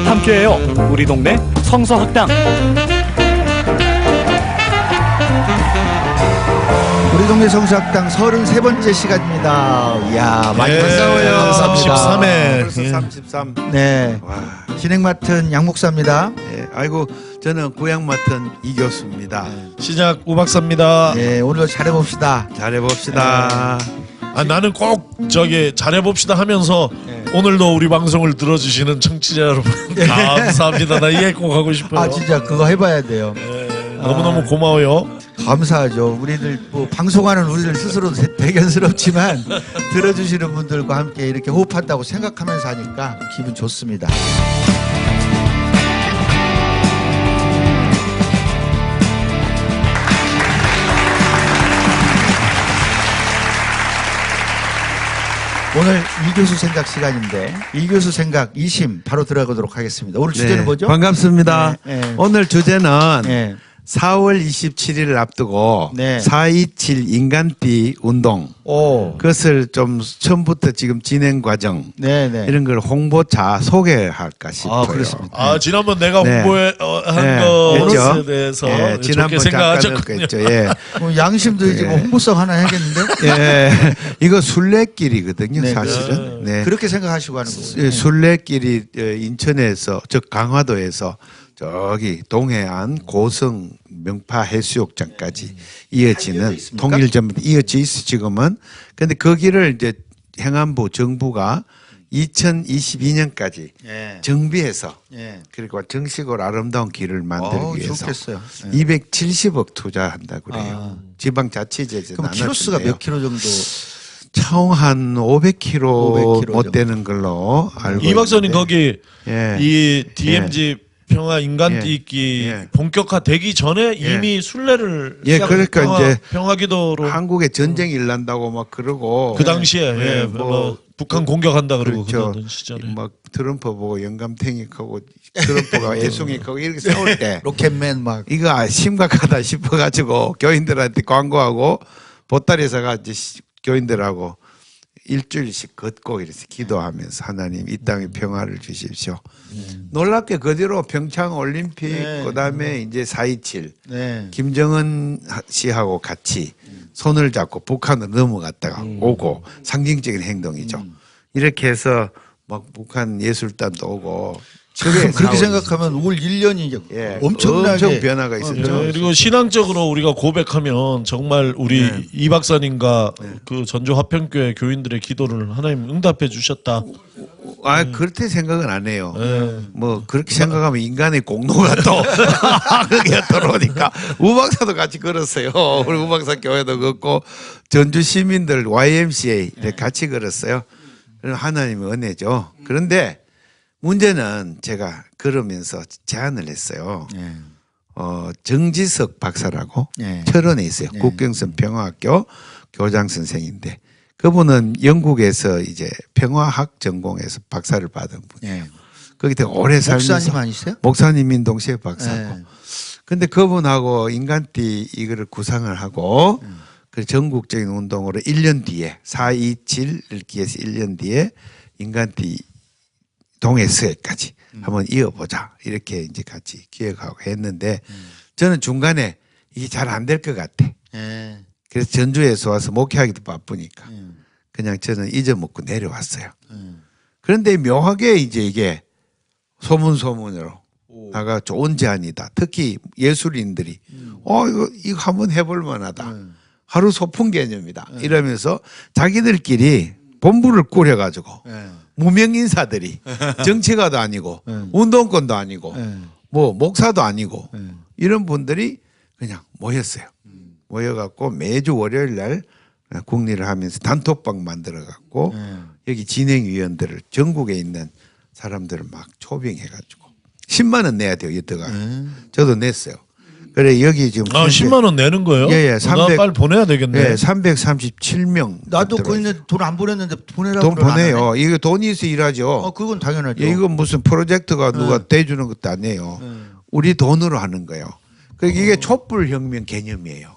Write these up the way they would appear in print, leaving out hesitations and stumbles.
함께해요. 우리 동네 성서학당. 우리 동네 성서학당 33번째 시간입니다. 이야, 많이 반가워요. 33회. 벌써 33. 네. 와. 진행 맡은 양 목사입니다. 예. 아이고 저는 구양 맡은 이 교수입니다. 시작 우 박사입니다. 네, 오늘도 잘해봅시다. 잘해봅시다. 아, 나는 꼭 저기 잘해봅시다 하면서 네. 오늘도 우리 방송을 들어주시는 청취자 여러분 감사합니다. 나 이 얘기 꼭 하고 싶어요. 아, 진짜 그거 해봐야 돼요. 너무너무 고마워요. 감사하죠. 우리들 뭐 방송하는 우리들 스스로 대견스럽지만 들어주시는 분들과 함께 이렇게 호흡한다고 생각하면서 하니까 기분 좋습니다. 오늘 이교수 생각 시간인데 이교수 생각 2심 바로 들어가도록 하겠습니다. 오늘 주제는 뭐죠? 반갑습니다. 네, 네. 오늘 주제는 네. 4월 27일을 앞두고 네. 427 인간띠 운동 오. 그것을 좀 처음부터 지금 진행 과정 네네. 이런 걸 홍보차 소개할까 싶어요. 그렇습니다. 아, 지난번 내가 네. 홍보한 네, 것에 했죠. 대해서 예, 좋게 지난번 생각하셨군요. 했죠. 예. 양심도 이제 뭐 홍보성 하나 해야겠는데? 예. 이거 순례길이거든요, 네, 사실은. 네. 그렇게 생각하시고 하는 거예요. 예, 순례길이 인천에서 즉 강화도에서 저기 동해안 고성 명파 해수욕장까지 이어지는 있습니까? 통일점 이어져 있어 지금은. 근데 그 길을 이제 행안부 정부가 2022년까지 예. 정비해서 예. 그리고 정식으로 아름다운 길을 만들기 위해서 좋겠어요. 270억 투자한다고 그래요. 아. 지방자치제도 그럼 키로수가 몇 킬로 정도? 총 한 500km 500km 못 정도. 되는 걸로 알고 이 박사님 있는데. 거기 예. 이 DMZ 평화 인간띠기 예. 본격화되기 전에 이미 순례를 예, 그러니까 이제 평화기도로 한국에 전쟁이 일난다고 막 그러고 그 당시에 예, 예, 뭐 북한 공격한다 그러고 그렇죠. 그러던 시절에 막 트럼프 보고 영감탱이하고 트럼프가 애송이하고 이렇게 싸울 때 로켓맨 막. 이거 심각하다 싶어가지고 교인들한테 광고하고 보따리에서가 이제 교인들하고 일주일씩 걷고 이렇게 기도하면서 하나님 이 땅에 평화를 주십시오. 놀랍게 그대로 평창 올림픽 네. 그다음에 이제 4.27 네. 김정은 씨하고 같이 손을 잡고 북한으로 넘어갔다가 오고 상징적인 행동이죠. 이렇게 해서 막 북한 예술단도 오고 그렇게 생각하면 올 1년이 예, 엄청나게 엄청 변화가 있었죠. 예, 그리고 신앙적으로 우리가 고백하면 정말 우리 이 박사님과 그 전주 화평교회 교인들의 기도를 하나님 응답해 주셨다. 아, 그렇게 생각은 안 해요. 예. 뭐 그렇게 생각하면 인간의 공로가 또 그게 들어오니까 우박사도 같이 걸었어요. 우리 우박사 교회도 걷고 전주 시민들 YMCA 같이 걸었어요. 그럼 하나님의 은혜죠. 그런데 문제는 제가 걸으면서 제안을 했어요. 예. 정지석 박사라고 예. 철원에 있어요. 예. 국경선 평화학교 교장 선생인데 그분은 영국에서 이제 평화학 전공에서 박사를 받은 분이에요. 예. 거기 되게 오래 살면서 목사님 아니세요? 목사님인 동시에 박사고. 예. 근데 그분하고 인간띠 이거를 구상을 하고 그 전국적인 운동으로 1년 뒤에 4.27을 기해서 1년 뒤에 인간띠 동해서까지 한번 이어보자 이렇게 이제 같이 기획하고 했는데 저는 중간에 이게 잘 안 될 것 같아. 예. 그래서 전주에서 와서 목회하기도 바쁘니까 예. 그냥 저는 잊어먹고 내려왔어요. 그런데 묘하게 이제 이게 소문으로 나가 좋은 제안이다. 특히 예술인들이 이거 한번 해볼 만하다. 하루 소풍 개념이다. 이러면서 자기들끼리 본부를 꾸려가지고 예. 무명 인사들이 정치가도 아니고 운동권도 아니고 뭐 목사도 아니고 이런 분들이 그냥 모였어요. 모여갖고 매주 월요일 날 국리를 하면서 단톡방 만들어갖고 여기 진행위원들을 전국에 있는 사람들을 막 초빙해가지고 10만 원 내야 돼요. 여태가 저도 냈어요. 그래 여기 지금 10만 원 내는 거예요? 예, 예, 나 300 빨리 보내야 되겠네. 예, 337명 나도 돈 안 보냈는데 보내라고 돈 그러면 안 보내요. 하네. 이거 돈이 있어 일하죠. 그건 당연하죠. 예, 이건 무슨 프로젝트가 누가 대주는 것도 아니에요. 우리 돈으로 하는 거예요. 그러니까 이게 촛불혁명 개념이에요.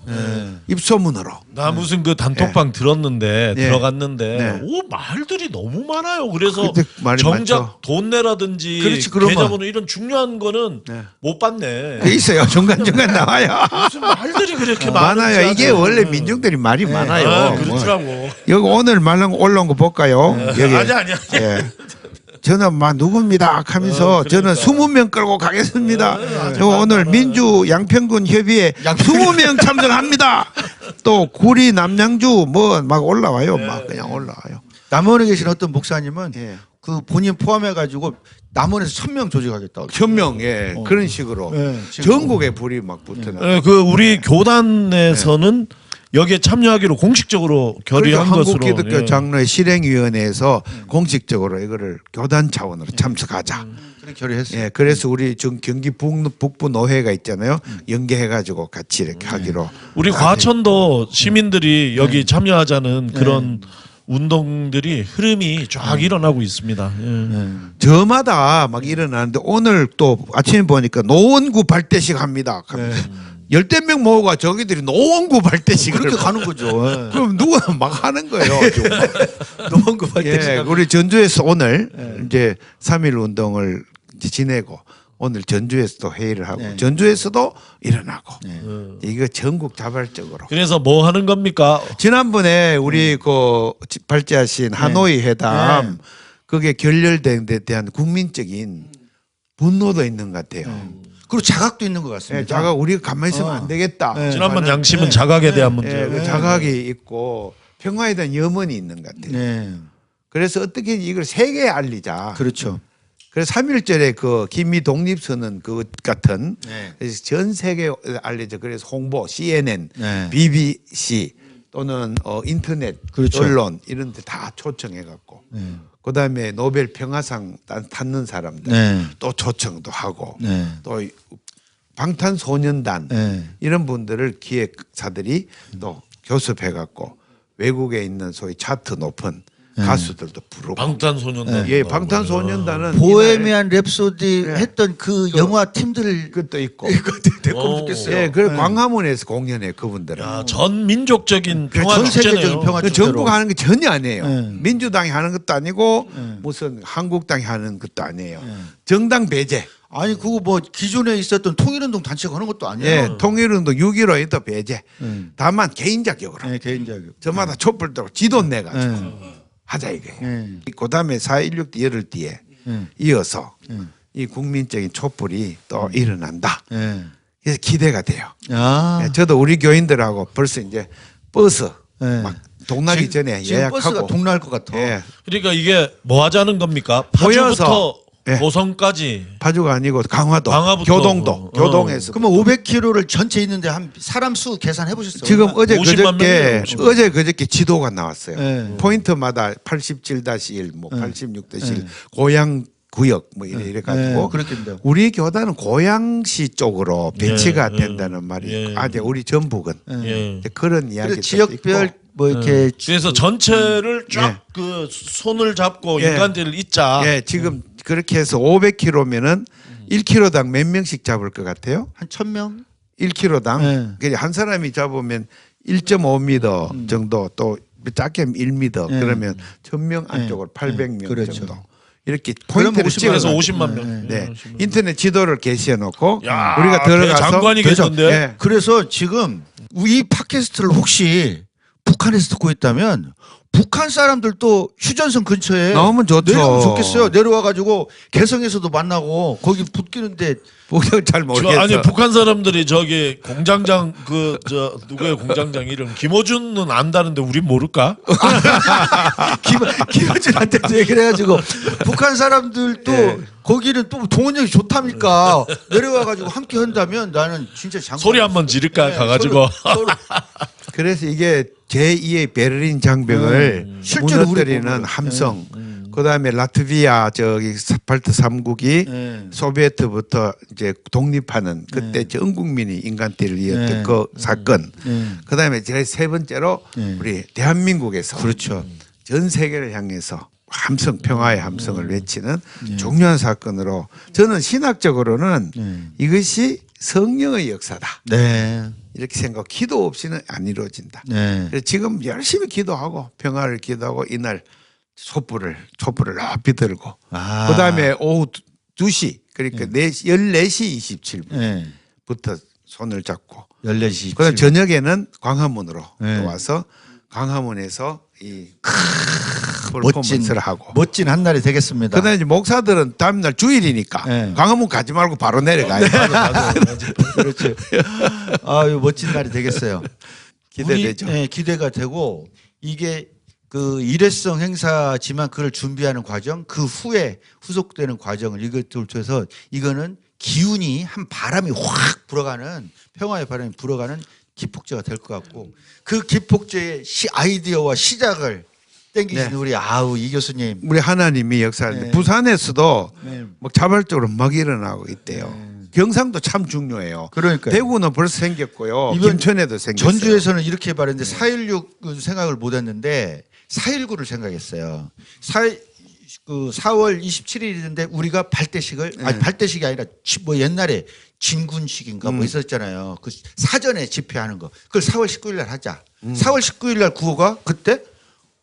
입소문으로. 나 무슨 그 단톡방 들었는데 네. 들어갔는데 네. 오 말들이 너무 많아요. 그래서 그때 말이 정작 많죠. 돈 내라든지 그렇지, 그러면. 계좌번호 이런 중요한 거는 네. 못 받네. 돼 있어요. 중간중간 나와요. 무슨 말들이 그렇게 많아요. 이게 많은지 원래 아는. 민중들이 말이 많아요. 아, 뭐. 그렇더라고. 여기 오늘 말랑 올라온 거 볼까요? 여기. 아니야. 예. 저는 막 누굽니다 하면서 그러니까. 저는 20명 끌고 가겠습니다. 저 오늘 민주 양평군 협의회 20명 참석합니다. 또 구리 남양주 뭐 막 올라와요. 막 그냥 올라와요. 남원에 계신 어떤 목사님은 예. 그 본인 포함해 가지고 남원에서 1000명 조직하겠다고. 천명 예. 그런 식으로 예, 전국에 불이 막 붙어나. 예, 그 우리 교단에서는 여기에 참여하기로 공식적으로 결의한 것으로. 한국기독교 예. 장로회 실행위원회에서 공식적으로 이거를 교단 차원으로 참석하자. 그렇게 결의했어요. 예, 그래서 우리 경기 북부 노회가 있잖아요. 연계해가지고 같이 이렇게 하기로. 우리 과천도 시민들이 여기 참여하자는 그런 운동들이 흐름이 쫙 일어나고 있습니다. 예. 저마다 막 일어나는데 오늘 또 아침에 보니까 노원구 발대식 합니다. 열댓 명 모으고 저기들이 노원구 발대식을 그렇게 가는 거죠. 예. 그럼 누가 막 하는 거예요. 지금. 노원구 발대식. 예, 우리 전주에서 오늘 이제 3.1 운동을 이제 지내고 오늘 전주에서도 회의를 하고 전주에서도 일어나고 이거 전국 자발적으로. 그래서 뭐 하는 겁니까? 지난번에 우리 그 발제하신 하노이 회담 그게 결렬된 데 대한 국민적인 분노도 있는 것 같아요. 그리고 자각도 있는 것 같습니다. 예, 자각 우리가 가만히 있으면 안 되겠다. 지난번 양심은 자각에 대한 문제. 예, 그 자각이 있고 평화에 대한 염원이 있는 것 같아요. 네. 그래서 어떻게 이걸 세계에 알리자. 그렇죠. 그래서 3.1절에 그 김미 독립선언 그 같은 네. 그래서 전 세계에 알려져. 그래서 홍보 CNN, 네. BBC 또는 인터넷 그렇죠. 언론 이런 데 다 초청해 갖고 그다음에 노벨 평화상 탔는 사람들 네. 또 초청도 하고 네. 또 방탄소년단 네. 이런 분들을 기획사들이 또 교섭해 갖고 외국에 있는 소위 차트 높은 가수들도 부르고 방탄소년단. 예, 방탄소년단은 보헤미안 랩소디 했던 그 영화 팀들 그것도 있고 데리고 죽겠어요. 예, 그 광화문에서 공연해 그분들은 야, 전 민족적인 평화 전 세계적인 축제네요. 평화 그 축제로. 정부가 하는 게 전혀 아니에요. 네. 민주당이 하는 것도 아니고 무슨 한국당이 하는 것도 아니에요. 정당 배제. 아니 그거 뭐 기존에 있었던 통일운동 단체가 하는 것도 아니에요. 예, 통일운동 6.15에도 배제. 다만 개인 자격으로. 네, 개인적으로. 저마다 촛불 들고 지도 내가지고 하자 이거예요. 그다음에 4.16 열흘 뒤에 이어서 이 국민적인 촛불이 또 일어난다. 네. 그래서 기대가 돼요. 아. 예, 저도 우리 교인들하고 벌써 이제 버스 네. 막 동나기 전에 지금 버스가 예약하고 동날 것 같아. 예, 그러니까 이게 뭐 하자는 겁니까? 모여서. 파주부터 예. 고성까지. 파주가 아니고 강화도, 강화부터. 교동도, 교동에서. 그러면 500km를 전체 있는데 한 사람 수 계산해 보셨어요? 지금 어제 50만 그저께 명이에요, 50만 그저께 지도가 나왔어요. 네. 포인트마다 87-1, 뭐 86-1 고향 구역 뭐 이래 가지고 네, 그렇겠네요. 우리 교단은 고양시 쪽으로 배치가 된다는 말이 예. 아직 우리 전북은 예. 이제 그런 이야기도 그래서 지역별 있고. 뭐 이렇게 그래서 전체를 쫙 그 손을 잡고 예. 인간들을 잇자. 예, 지금 그렇게 해서 500km면은 1km당 몇 명씩 잡을 것 같아요? 한 1000명? 1km당 한 사람이 잡으면 1.5m 정도 또 작게 1m 그러면 1000명 안쪽으로 800명 그렇죠. 정도 이렇게 그러면 포인트를 50만 그래서 찍어서 50만 명. 네. 인터넷 지도를 게시해 놓고 야, 우리가 들어가서 장관이 그래서, 계신데? 예. 그래서 지금 이 팟캐스트를 혹시 북한에서 듣고 있다면 북한 사람들도 휴전선 근처에 나오면 좋죠. 내려오면 좋겠어요. 내려와 가지고 개성에서도 만나고 거기 붙기는데 잘 저, 모르겠어. 아니 북한 사람들이 저기 공장장 그 저 누구의 공장장 이름 김호준은 안다는데 우린 모를까? 김현준한테도 얘기를 해가지고 북한 사람들도 거기는 또 동원력이 좋답니까? 내려와 가지고 함께 한다면 나는 진짜 장관 소리 한번 지를까 가가지고. 서로 그래서 이게 제2의 베를린 장벽을 실제로 우리 무너뜨리는 보면. 함성. 그다음에 라트비아 저기 스팔트 3국이 소비에트부터 이제 독립하는 그때 전 국민이 인간대를 이었던 그 사건. 그다음에 제일 세 번째로 우리 대한민국에서 그렇죠. 전 세계를 향해서 함성 평화의 함성을 외치는 중요한 사건으로 저는 신학적으로는 이것이 성령의 역사다. 네. 이렇게 생각. 기도 없이는 안 이루어진다. 네. 그래서 지금 열심히 기도하고 평화를 기도하고 이날 촛불을 높이 들고 아. 그다음에 오후 2시 그러니까 14시 27분부터 네. 손을 잡고 14시. 그다음 저녁에는 광화문으로 네. 또 와서 광화문에서 이 멋진 퍼포먼스를 하고 멋진 한 날이 되겠습니다. 그다음에 이제 목사들은 다음날 주일이니까 네. 광화문 가지 말고 바로 내려가요. 그렇죠. 아유 멋진 날이 되겠어요. 기대되죠. 네, 기대가 되고 이게 그 일회성 행사지만 그걸 준비하는 과정, 그 후에 후속되는 과정을 이것들을 통해서 이거는 기운이 한 바람이 확 불어가는 평화의 바람이 불어가는 기폭제가 될 것 같고 그 기폭제의 아이디어와 시작을 땡기시는 네. 우리 이 교수님. 우리 하나님이 역사하는데 네. 부산에서도 네. 막 자발적으로 막 일어나고 있대요. 경상도 참 중요해요. 그러니까요. 대구는 벌써 생겼고요. 이번 김천에도 생겼어요. 전주에서는 이렇게 말했는데 4.16은 생각을 못했는데 4.19를 생각했어요. 4월 27일인데 우리가 발대식을 아니 발대식이 아니라 뭐 옛날에 진군식인가 뭐 있었잖아요. 그 사전에 집회하는 거. 그걸 4월 19일 날 하자. 4월 19일 날 구호가 그때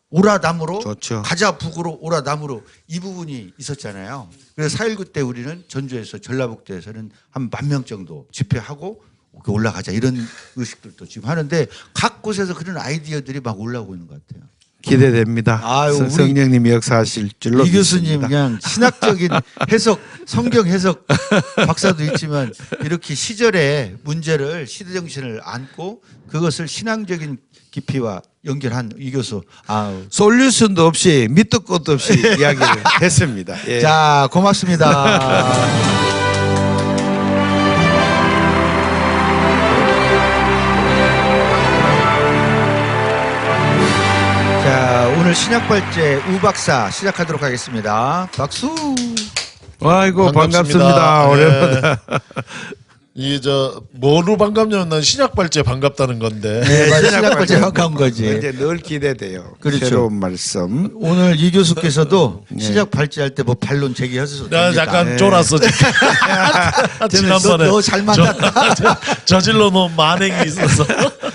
오라남으로 좋죠. 가자 북으로 오라남으로 이 부분이 있었잖아요. 그래서 4.19 때 우리는 전주에서 전라북도에서는 한 10,000명 정도 집회하고 올라가자 이런 의식들도 지금 하는데 각 곳에서 그런 아이디어들이 막 올라오고 있는 것 같아요. 기대됩니다. 아유, 우리 성령님이 역사하실 줄로 이 교수님 믿습니다. 그냥 신학적인 해석, 성경 해석 박사도 있지만 이렇게 시절의 문제를 시대정신을 안고 그것을 신앙적인 깊이와 연결한 이 교수. 아우. 솔루션도 없이 밑도 끝도 없이 이야기를 했습니다. 예. 자, 고맙습니다. 자, 오늘 신약발제 우박사 시작하도록 하겠습니다. 박수. 아이고 반갑습니다. 오랜만에. 이저 뭐로 반갑냐면 난 신약발제 반갑다는 건데. 네, 맞아요. 신약발제 반가운 거지. 이제 늘 기대돼요. 그렇죠. 새로운 말씀. 오늘 이 교수께서도 시작 발제할 때 뭐 반론 제기하셔도 나 됩니다. 약간 쫄았어. 지난번에 너 잘 만났다. 저질러 놓은 만행이 있어서.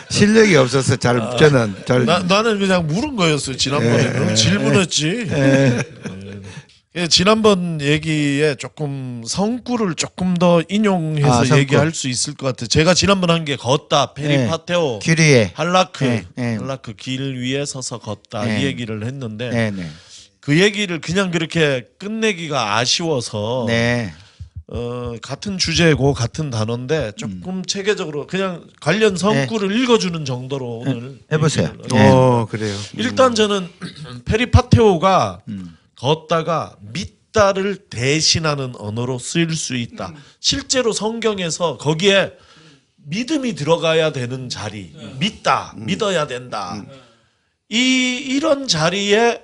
실력이 없어서 저는 잘 나는 그냥 물은 거였어요. 지난번에 그럼 질문했지. 예, 지난번 얘기에 조금 성구를 조금 더 인용해서 성구. 얘기할 수 있을 것 같아요. 제가 지난번 한 게 걷다, 페리파테오, 귀리에. 할라크, 네. 할라크 길 위에 서서 걷다 네. 이 얘기를 했는데 네네. 그 얘기를 그냥 그렇게 끝내기가 아쉬워서 네. 같은 주제고 같은 단어인데 조금 체계적으로 그냥 관련 성구를 읽어주는 정도로 오늘 해보세요. 얘기를 네. 그래요. 일단 저는 페리파테오가 걷다가 믿다를 대신하는 언어로 쓰일 수 있다. 실제로 성경에서 거기에 믿음이 들어가야 되는 자리, 믿다, 믿어야 된다. 이런 자리에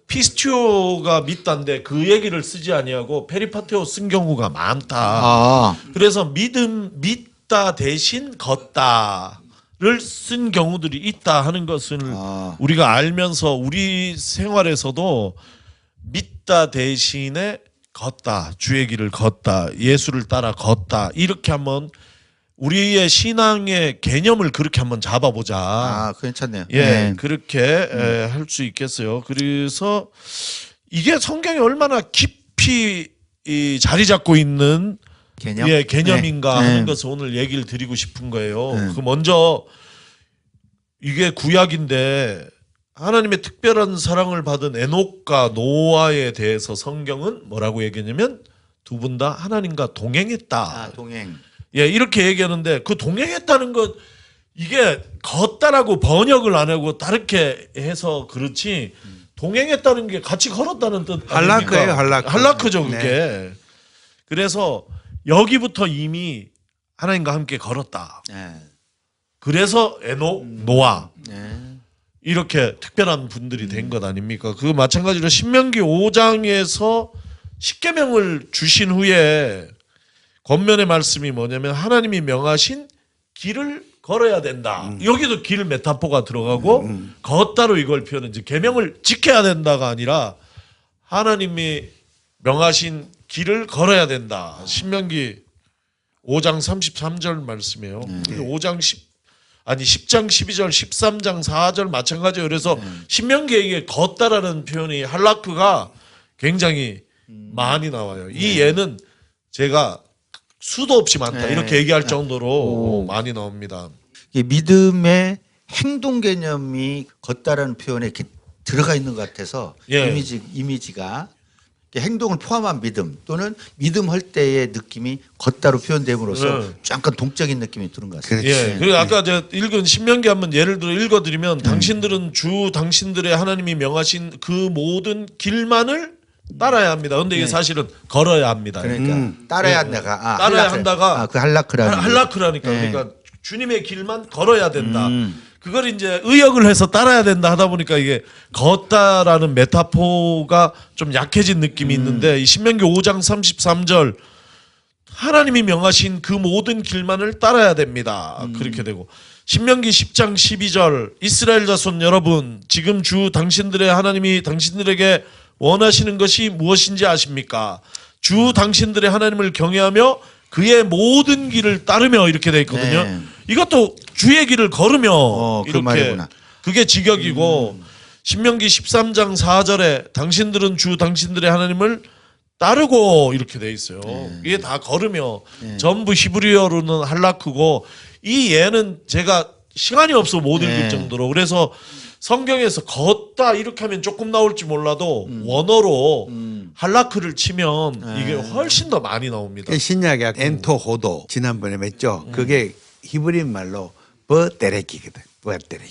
피스티오가 믿다인데 그 얘기를 쓰지 아니하고 페리파테오 쓴 경우가 많다. 아, 그래서 믿다 대신 걷다를 쓴 경우들이 있다 하는 것을 우리가 알면서 우리 생활에서도 믿다 대신에 걷다, 주의 길을 걷다, 예수를 따라 걷다 이렇게 한번 우리의 신앙의 개념을 그렇게 한번 잡아보자. 아, 괜찮네요. 예, 네. 그렇게 할 수 있겠어요. 그래서 이게 성경에 얼마나 깊이 자리 잡고 있는 개념? 예, 개념인가 네. 하는 네. 것을 오늘 얘기를 드리고 싶은 거예요. 그 먼저 이게 구약인데 하나님의 특별한 사랑을 받은 에녹과 노아에 대해서 성경은 뭐라고 얘기했냐면 두 분 다 하나님과 동행했다. 아, 동행. 예, 이렇게 얘기하는데 그 동행했다는 것 이게 걷다라고 번역을 안 하고 다르게 해서 그렇지 동행했다는 게 같이 걸었다는 뜻 할라크예요, 할라크. 할라크죠, 그게. 그래서 여기부터 이미 하나님과 함께 걸었다. 네. 그래서 에녹, 노아 네. 이렇게 특별한 분들이 된 것 아닙니까? 그 마찬가지로 신명기 5장에서 십계명을 주신 후에 권면의 말씀이 뭐냐면 하나님이 명하신 길을 걸어야 된다. 여기도 길 메타포가 들어가고 걷다로 이걸 표현했지. 계명을 지켜야 된다가 아니라 하나님이 명하신 길을 걸어야 된다. 신명기 5장 33절 말씀이에요. 10장 12절 13장 4절 마찬가지예요. 그래서 신명기에 걷다라는 표현이 할라크가 굉장히 많이 나와요. 이 예는 제가 수도 없이 많다 이렇게 얘기할 정도로 많이 나옵니다. 이 믿음의 행동 개념이 걷다라는 표현에 이렇게 들어가 있는 것 같아서 예. 이미지가 행동을 포함한 믿음 또는 믿음할 때의 느낌이 걷다로 표현됨으로써 약간 동적인 느낌이 드는 것 같습니다. 예. 그리고 아까 제가 읽은 신명기 한번 예를 들어 읽어드리면 당신들은 주 당신들의 하나님이 명하신 그 모든 길만을 따라야 합니다. 근데 이게 사실은 걸어야 합니다. 그러니까 따라야 한다가 따라야 한다가 그 할라크라는 할라크라니까 그러니까 주님의 길만 걸어야 된다. 그걸 이제 의역을 해서 따라야 된다 하다 보니까 이게 걷다라는 메타포가 좀 약해진 느낌이 있는데 이 신명기 5장 33절 하나님이 명하신 그 모든 길만을 따라야 됩니다. 그렇게 되고 신명기 10장 12절 이스라엘 자손 여러분 지금 주 당신들의 하나님이 당신들에게 원하시는 것이 무엇인지 아십니까? 주 당신들의 하나님을 경외하며 그의 모든 길을 따르며 이렇게 돼 있거든요. 네. 이것도 주의 길을 걸으며 그 이렇게 말이구나. 그게 직역이고 신명기 13장 4절에 당신들은 주 당신들의 하나님을 따르고 이렇게 돼 있어요. 이게 다 걸으며 전부 히브리어로는 할라크고 이 예는 제가 시간이 없어 못 읽을 정도로 그래서 성경에서 걷다 이렇게 하면 조금 나올지 몰라도 원어로 할라크를 치면 이게 훨씬 더 많이 나옵니다. 신약의 엔토호도 지난번에 맺죠. 그게 히브리 말로 버데렉이거든. 버데렉.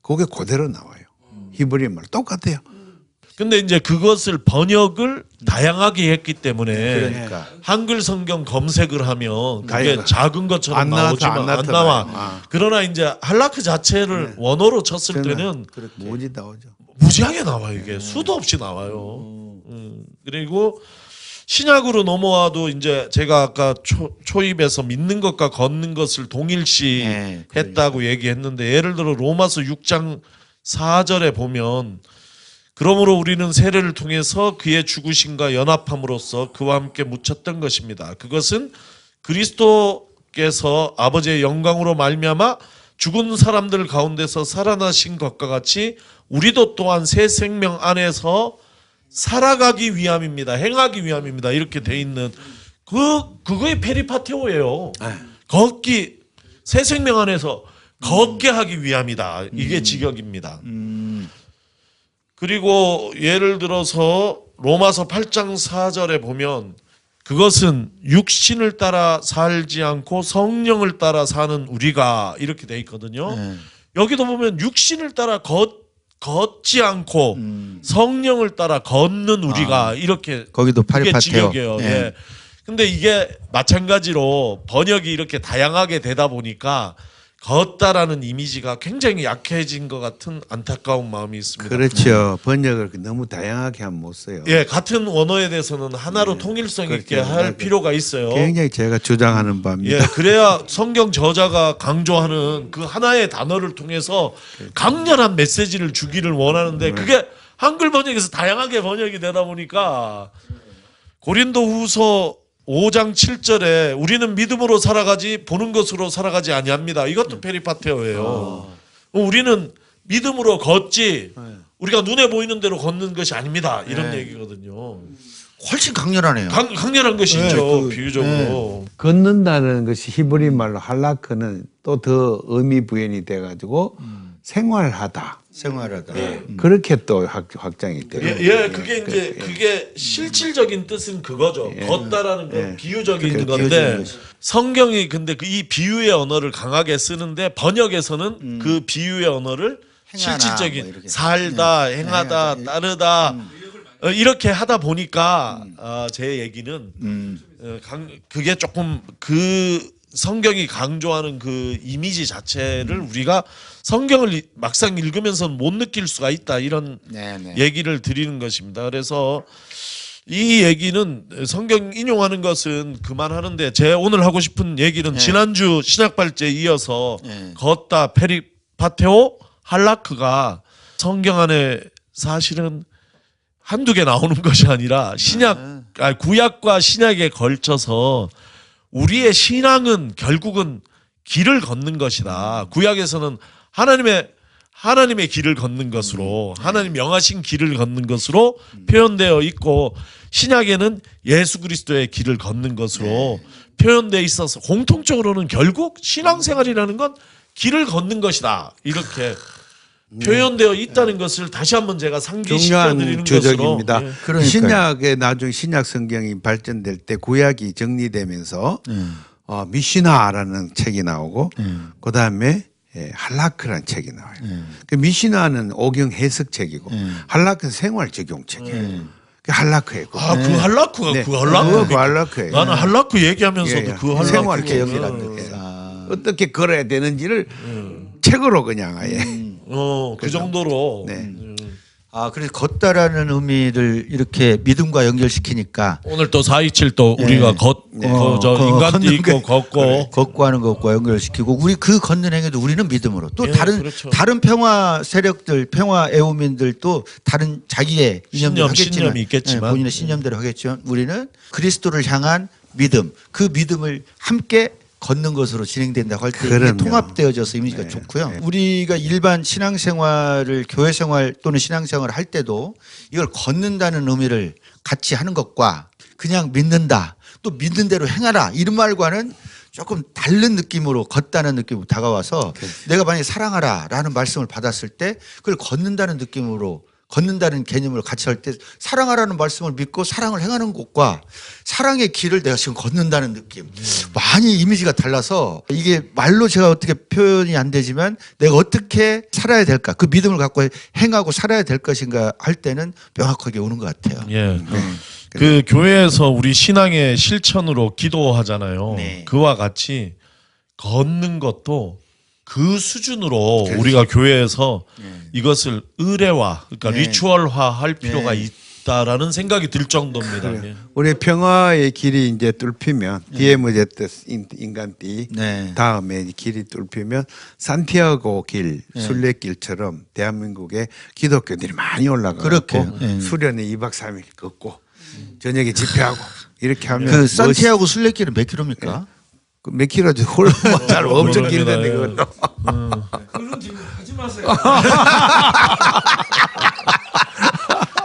그게 그대로 나와요. 히브리 말 똑같아요. 근데 이제 그것을 번역을 다양하게 했기 때문에 그러니까. 한글 성경 검색을 하면 그게 다양하게. 작은 것처럼 안 나와서 나오지만 안 안 나와. 나타나요. 그러나 이제 할라크 자체를 원어로 쳤을 때는 뭐지 나오죠. 무지하게 나와요. 이게 수도 없이 나와요. 그리고 신약으로 넘어와도 이제 제가 아까 초입에서 믿는 것과 걷는 것을 동일시 했다고 얘기했는데 예를 들어 로마서 6장 4절에 보면 그러므로 우리는 세례를 통해서 그의 죽으심과 연합함으로써 그와 함께 묻혔던 것입니다. 그것은 그리스도께서 아버지의 영광으로 말미암아 죽은 사람들 가운데서 살아나신 것과 같이 우리도 또한 새 생명 안에서 살아가기 위함입니다. 행하기 위함입니다. 이렇게 돼 있는 그거의 페리파테오예요. 걷기 새 생명 안에서 걷게 하기 위함이다. 이게 직역입니다. 그리고 예를 들어서 로마서 8장 4절에 보면 그것은 육신을 따라 살지 않고 성령을 따라 사는 우리가 이렇게 돼 있거든요. 여기도 보면 육신을 따라 걷지 않고 성령을 따라 걷는 우리가 이렇게 거기도 그게 파리파테오. 직역이에요. 예. 근데 이게 마찬가지로 번역이 이렇게 다양하게 되다 보니까 걷다라는 이미지가 굉장히 약해진 것 같은 안타까운 마음이 있습니다. 그렇죠. 번역을 너무 다양하게 하면 못 써요. 예, 같은 원어에 대해서는 하나로 통일성 있게 그렇죠. 할 필요가 있어요. 굉장히 제가 주장하는 바입니다. 예, 그래야 성경 저자가 강조하는 그 하나의 단어를 통해서 강렬한 메시지를 주기를 원하는데 그게 한글 번역에서 다양하게 번역이 되다 보니까 고린도후서 5장 7절에 우리는 믿음으로 살아가지 보는 것으로 살아가지 아니합니다. 이것도 페리파테오예요. 우리는 믿음으로 걷지 우리가 눈에 보이는 대로 걷는 것이 아닙니다. 이런 얘기거든요. 훨씬 강렬하네요. 강렬한 것이 있죠. 비유적으로. 걷는다는 것이 히브리 말로 할라크는 또 더 의미 부연이 돼가지고 생활하다. 생활하다. 그렇게 또 확장이 돼요. 그게 이제 그게 실질적인 뜻은 그거죠. 걷다라는 건 비유적인 그러니까 건데 비유적인 것이. 성경이 근데 이 비유의 언어를 강하게 쓰는데 번역에서는 그 비유의 언어를 행하나, 실질적인 뭐 이렇게. 살다, 행하다, 따르다 이렇게 하다 보니까 제 얘기는 그게 조금 그 성경이 강조하는 그 이미지 자체를 우리가 성경을 막상 읽으면서는 못 느낄 수가 있다 이런 얘기를 드리는 것입니다. 그래서 이 얘기는 성경 인용하는 것은 그만하는데 제 오늘 하고 싶은 얘기는 지난주 신약발제에 이어서 걷다 페리파테오 할라크가 성경 안에 사실은 한두 개 나오는 것이 아니라 구약과 신약에 걸쳐서 우리의 신앙은 결국은 길을 걷는 것이다. 구약에서는 하나님의 길을 걷는 것으로, 하나님 명하신 길을 걷는 것으로 표현되어 있고, 신약에는 예수 그리스도의 길을 걷는 것으로 표현되어 있어서 공통적으로는 결국 신앙생활이라는 건 길을 걷는 것이다. 이렇게 표현되어 있다는 것을 다시 한번 제가 상기시켜 드리는 중요한 주적입니다. 것으로. 신약의 나중 신약 성경이 발전될 때 구약이 정리되면서 미시나라는 책이 나오고 그 다음에 할라크라는 책이 나와요. 그 미시나는 오경 해석책이고 할라크는 생활 적용책이에요. 그 할라크예요. 그 할라크가 네. 그 할라크. 그 할라크예요. 나는 할라크 얘기하면서도 예, 예. 그 할라크 생활 개혁이라는 게 어떻게 걸어야 되는지를 책으로 그냥 아예. 그 정도로. 네. 그래서 걷다라는 의미를 이렇게 믿음과 연결시키니까 오늘 또 427 또 우리가 인간도 있고 걷고 걷고 하는 것과 연결시키고 우리 그 걷는 행위도 우리는 믿음으로 또 그렇죠. 다른 평화 세력들 평화 애호민들도 다른 자기의 이념을 하겠지만 신념이 있겠지만 본인의 신념대로 하겠지만 우리는 그리스도를 향한 믿음 그 믿음을 함께 걷는 것으로 진행된다고 할 때 이게 통합되어져서 이미지가 좋고요. 우리가 일반 신앙생활을 교회 생활 또는 신앙생활을 할 때도 이걸 걷는다는 의미를 같이 하는 것과 그냥 믿는다 또 믿는 대로 행하라 이런 말과는 조금 다른 느낌으로 걷다는 느낌으로 다가와서 내가 만약에 사랑하라 라는 말씀을 받았을 때 그걸 걷는다는 느낌으로 걷는다는 개념을 같이 할 때 사랑하라는 말씀을 믿고 사랑을 행하는 것과 사랑의 길을 내가 지금 걷는다는 느낌 많이 이미지가 달라서 이게 말로 제가 어떻게 표현이 안 되지만 내가 어떻게 살아야 될까 그 믿음을 갖고 행하고 살아야 될 것인가 할 때는 명확하게 오는 것 같아요. 예. 그 교회에서 우리 신앙의 실천으로 기도하잖아요. 네. 그와 같이 걷는 것도 그 수준으로 우리가 교회에서 이것을 의례화, 그러니까 리추얼화 할 필요가 있다라는 생각이 들 정도입니다. 예. 우리 평화의 길이 이제 뚫히면 디에모제트 인간띠 다음에 길이 뚫히면 산티아고 길, 순례길처럼 대한민국에 기독교들이 많이 올라가고 수련회 2박 3일 걷고 저녁에 집회하고 이렇게 하면 그 산티아고 순례길은 몇 킬로입니까? 몇 킬로지? 홀로 잘 엄청 길던데 그것도. 그런 질문 하지 마세요.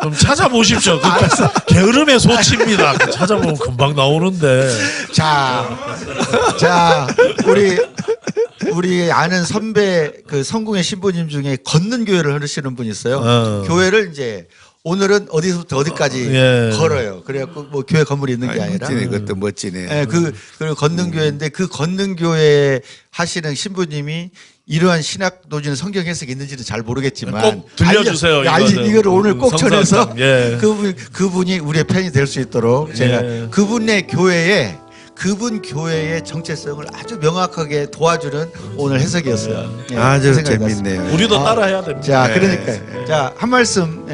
좀 찾아보십시오. 그 게으름의 소치입니다. 찾아보면 금방 나오는데. 자, 우리 아는 선배 그 성공의 신부님 중에 걷는 교회를 하시는 분이 있어요. 교회를 이제 오늘은 어디서부터 어디까지 걸어요. 그래갖고 뭐 교회 건물이 있는 게 아니라. 멋지네, 그것도 멋지네. 네, 그 걷는 교회인데 그 걷는 교회 하시는 신부님이 이러한 신학 노지는 성경 해석이 있는지는 잘 모르겠지만 꼭 들려주세요. 이거를 오늘 꼭 전해서 예. 그분이 우리의 팬이 될 수 있도록 제가 그분의 교회에 그분 교회의 정체성을 아주 명확하게 도와주는 오늘 해석이었어요. 예, 아주 재밌네요. 재밌네요. 우리도 따라해야 됩니다. 자, 그러니까요. 자, 한 말씀.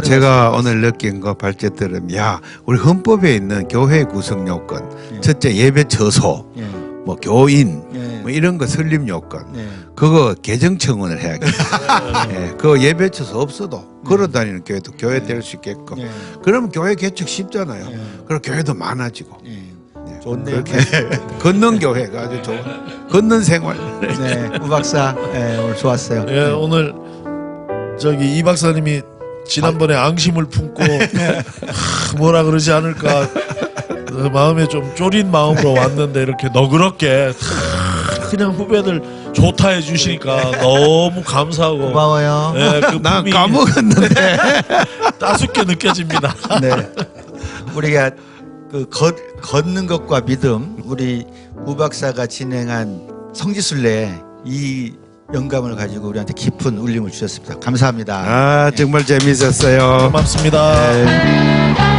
제가 오늘 느낀 거 발제 들으면 야, 우리 헌법에 있는 교회 구성 요건, 첫째 예배 처소, 뭐 교인, 뭐 이런 거 설립 요건, 그거 개정 청원을 해야겠다. 그 예배 처소 없어도 걸어다니는 교회도 교회 될 수 있게끔. 그러면 교회 개척 쉽잖아요. 그럼 교회도 많아지고. 좋네요. 걷는 교회가 아주 좋은 걷는 생활. 네, 우 박사 오늘 좋았어요. 예, 오늘 저기 이 박사님이 지난번에 앙심을 품고 뭐라 그러지 않을까 마음에 좀 쫄인 마음으로 왔는데 이렇게 너그럽게 그냥 후배들 좋다 해주시니까 너무 감사하고 고마워요. 예, 그 난 품이 까먹었는데 따숩게 느껴집니다. 네, 우리가 그 걷는 것과 믿음 우리 우 박사가 진행한 성지순례 이 영감을 가지고 우리한테 깊은 울림을 주셨습니다. 감사합니다. 정말 재밌었어요. 고맙습니다.